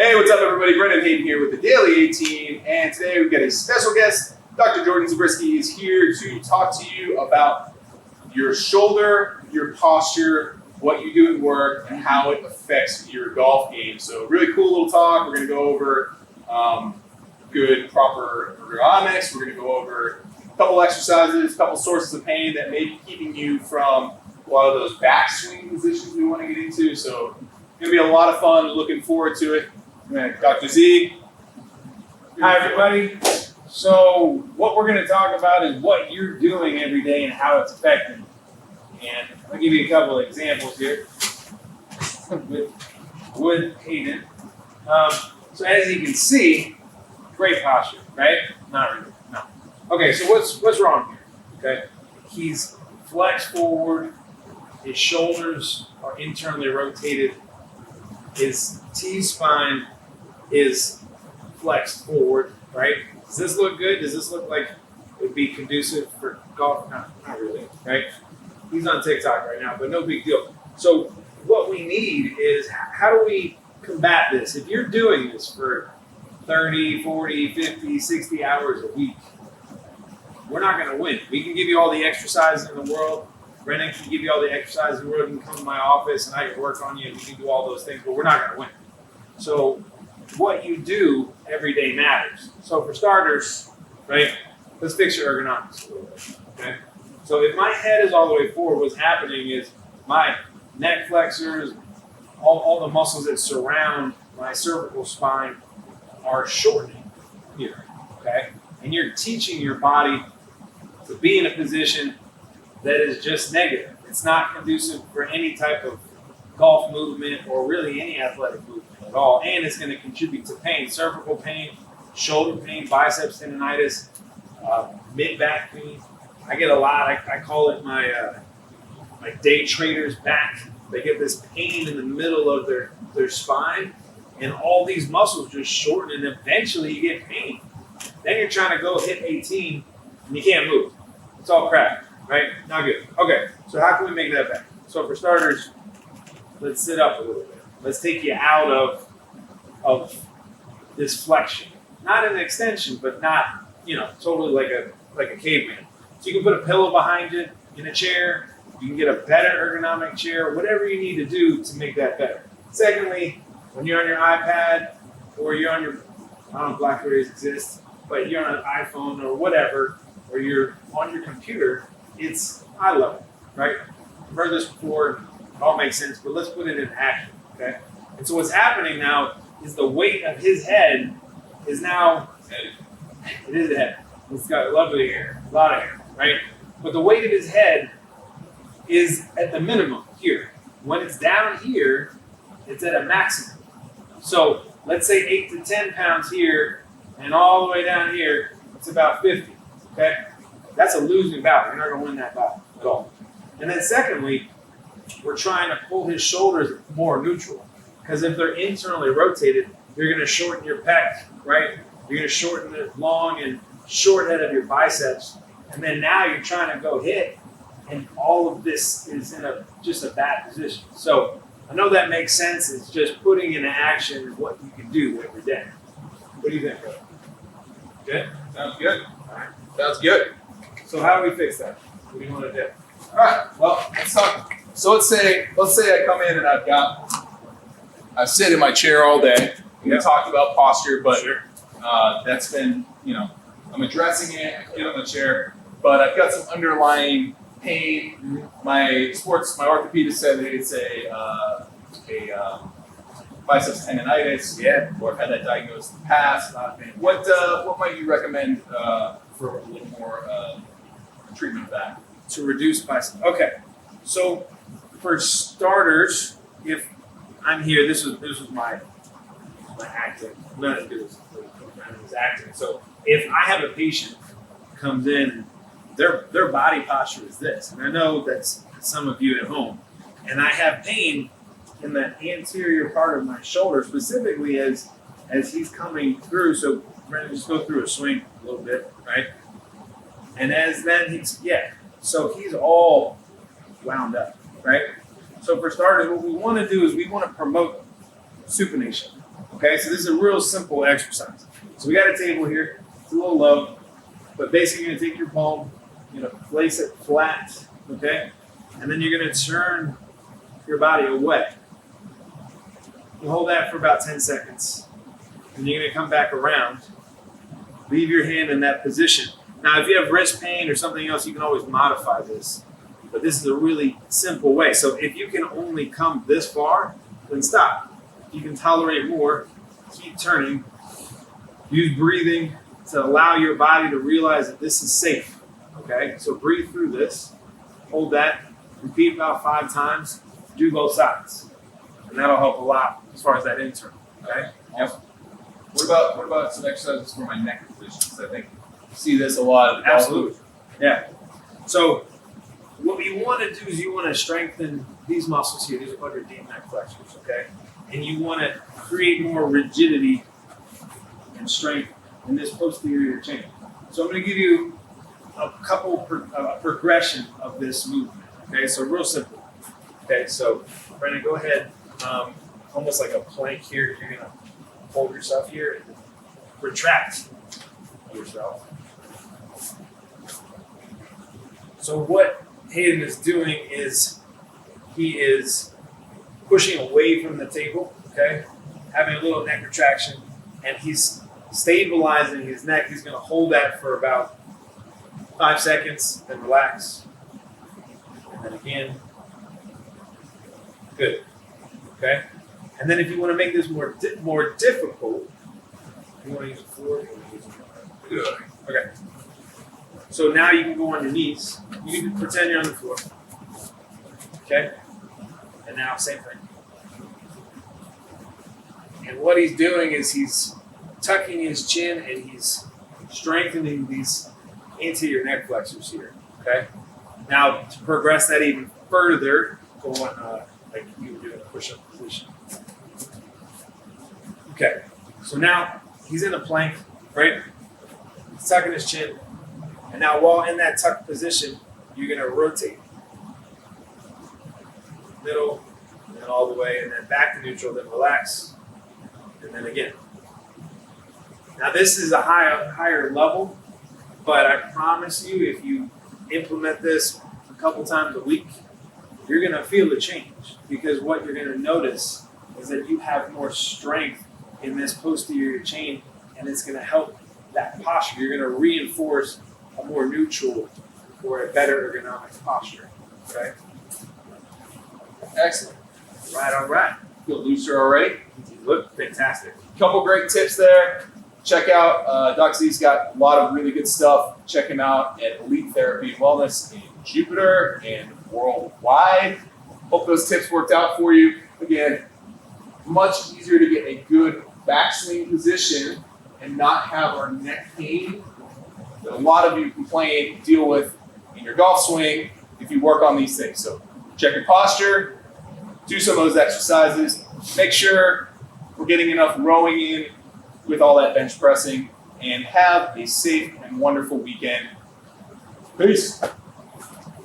Hey, what's up, everybody? Brendan Hayden here with the Daily A Team, and today we've got a special guest. Dr. Jordan Zabriskie is here to talk to you about your shoulder, your posture, what you do at work, and how it affects your golf game. So, really cool little talk. We're going to go over good, proper ergonomics. We're going to go over a couple exercises, a couple sources of pain that may be keeping you from a lot of those backswing positions we want to get into. So, it's going to be a lot of fun. Looking forward to it. Dr. Z. Hi, everybody. So what we're going to talk about is what you're doing every day and how it's affecting you. And I'll give you a couple of examples here with Hayden. So as you can see, great posture, right? Not really, no. Okay, so what's wrong here? Okay, he's flexed forward. His shoulders are internally rotated. His T-spine is flexed forward, right? Does this look good? Does this look like it would be conducive for golf? No, not really, right? He's on TikTok right now, but no big deal. So what we need is, how do we combat this? If you're doing this for 30, 40, 50, 60 hours a week, we're not going to win. We can give you all the exercises in the world. Brendan can give you all the exercises in the world. You can come to my office and I can work on you and we can do all those things, but we're not going to win. So what you do every day matters. So for starters, right, let's fix your ergonomics a little bit, okay? So if my head is all the way forward, what's happening is my neck flexors, all the muscles that surround my cervical spine are shortening here, okay? And you're teaching your body to be in a position that is just negative. It's not conducive for any type of golf movement or really any athletic movement at all, and it's going to contribute to pain, cervical pain, shoulder pain, biceps tendonitis, mid-back pain. I get a lot. I call it my day trader's back. They get this pain in the middle of their spine, and all these muscles just shorten, and eventually you get pain. Then you're trying to go hit 18, and you can't move. It's all crap, right? Not good. Okay, so how can we make that better? So for starters, let's sit up a little bit. Let's take you out of this flexion. Not an extension, but not, totally like a caveman. So you can put a pillow behind you in a chair. You can get a better ergonomic chair, whatever you need to do to make that better. Secondly, when you're on your iPad or you're on your, I don't know if BlackBerries exist, but you're on an iPhone or whatever, or you're on your computer, it's eye level, right? I've heard this before. It all makes sense, but let's put it in action, okay? And so what's happening now is the weight of his head is now, it is a head. It's got lovely hair, a lot of hair, right? But the weight of his head is at the minimum here. When it's down here, it's at a maximum. So let's say 8 to 10 pounds here, and all the way down here, it's about 50, okay? That's a losing battle. You're not going to win that battle at all. And then secondly, we're trying to pull his shoulders more neutral. Because if they're internally rotated, you're going to shorten your pec, right? You're going to shorten the long and short head of your biceps. And then now you're trying to go hit, and all of this is in just a bad position. So I know that makes sense. It's just putting into action what you can do every day. What do you think, brother? Good? Sounds good. All right. Sounds good. So how do we fix that? What do you want to do? All right. Well, let's talk. So let's say I come in and I sit in my chair all day. We talked about posture, but that's been, I'm addressing it. I get on the chair, but I've got some underlying pain. My orthopedist said that it's a biceps tendonitis. Yeah. Or I've had that diagnosed in the past. What might you recommend for a little more treatment of that? To reduce biceps. Okay. So for starters, if I'm here, this was my acting. Nothing to do with this acting. So if I have a patient comes in, their body posture is this, and I know that's some of you at home, and I have pain in the anterior part of my shoulder, specifically as he's coming through. So Brendan, just go through a swing a little bit, right? And as then so he's all wound up, right? So for starters, what we want to do is we want to promote supination. Okay, so this is a real simple exercise. So we got a table here. It's a little low, but basically you're gonna take your palm, you're gonna place it flat, okay? And then you're gonna turn your body away. You hold that for about 10 seconds. And you're gonna come back around. Leave your hand in that position. Now, if you have wrist pain or something else, you can always modify this. But this is a really simple way. So if you can only come this far, then stop. If you can tolerate more, keep turning. Use breathing to allow your body to realize that this is safe. Okay? So breathe through this. Hold that. Repeat about 5 times. Do both sides. And that'll help a lot as far as that internal. Okay? Awesome. What about some exercises for my neck positions? I think you see this a lot. Absolutely. Yeah. So what you want to do is you want to strengthen these muscles here. These are called your deep neck flexors, okay? And you want to create more rigidity and strength in this posterior chain. So I'm going to give you a couple progression of this movement, okay? So real simple. Okay, so Brendan, go ahead. Almost like a plank here. You're going to hold yourself here and retract yourself. So what Hayden is doing is he is pushing away from the table, okay? Having a little neck retraction, and he's stabilizing his neck. He's going to hold that for about 5 seconds, then relax. And then again. Good. Okay? And then if you want to make this more difficult, you want to use the floor. Good. Okay. So now you can go on your knees. You can pretend you're on the floor. Okay? And now same thing. And what he's doing is he's tucking his chin and he's strengthening these anterior neck flexors here. Okay? Now to progress that even further, go on like you would do in a push-up position. Okay. So now he's in a plank, right? He's tucking his chin. And now while in that tucked position, you're going to rotate. Middle, and then all the way, and then back to neutral, then relax, and then again. Now this is a higher level, but I promise you if you implement this a couple times a week, you're going to feel the change. Because what you're going to notice is that you have more strength in this posterior chain, and it's going to help that posture. You're going to reinforce a more neutral or a better ergonomic posture. Okay? Excellent. All right. Feel looser already. You look fantastic. Couple great tips there. Check out Doc Z's got a lot of really good stuff. Check him out at Elite Therapy and Wellness in Jupiter and worldwide. Hope those tips worked out for you. Again, much easier to get a good backswing position and not have our neck pain that a lot of you deal with in your golf swing if you work on these things. So check your posture, do some of those exercises, make sure we're getting enough rowing in with all that bench pressing, and have a safe and wonderful weekend. Peace.